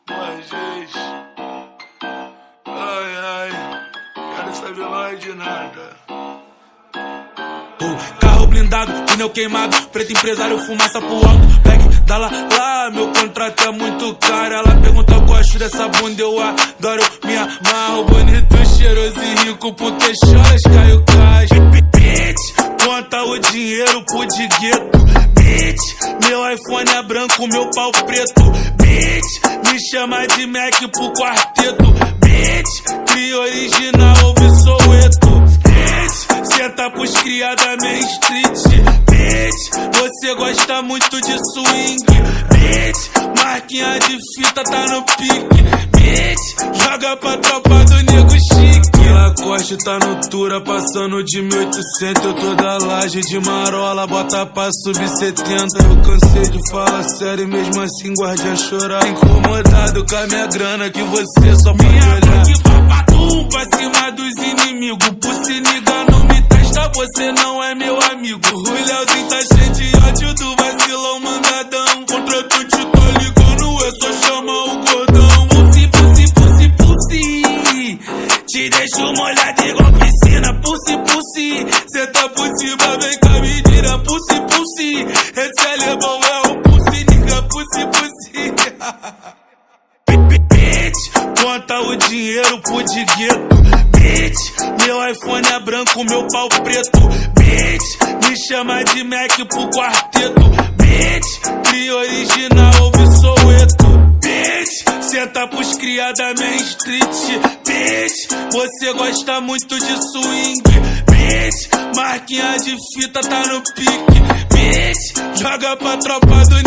Mas ai, quero saber mais de nada. Carro blindado, pneu queimado, preto empresário, fumaça pro alto. Black da lá, meu contrato é muito caro. Ela pergunta, eu gosto dessa bunda, eu adoro, me amarro. Bonito, cheiroso e rico, porque choras, caiu caixa. Bitch, conta o dinheiro pro de gueto. Bitch, meu iPhone é branco, meu pau preto. Bitch, me chama de Mac pro quarteto. Bitch, cria original, ouve Soweto. Bitch, senta pros criada Main Street. Bitch, você gosta muito de swing. Bitch, marquinha de fita tá no pique. Bitch, joga pra tropa do nego chique. Lacoste tá no Tura, passando de 1800. Eu tô da laje de marola, bota pra subir 70. Eu cansei de falar sério, mesmo assim guarde a chorar. Incomodado com a minha grana, que você só pode olhar. Que papatum pra cima dos inimigos. Por se liga, não me testa, você não é meu amigo. O Leozinho tá cheio de ódio do vacilão mandadão. Contra tu te tô ligando, é só chamar o gordão. Te deixo molhado igual piscina, pussy. Cê tá por cima, vem com a menina, pussy. Esse alemão é um pussy, nigga, pussy. Bitch, conta o dinheiro pro de gueto. Bitch, meu iPhone é branco, meu pau preto. Bitch, me chama de Mac pro quarteto. Bitch, cria original, ouve Soweto. Bitch, senta pros criada Main Street. Bitch, você gosta muito de swing. Bitch, marquinha de fita tá no pique. Bitch, joga pra tropa do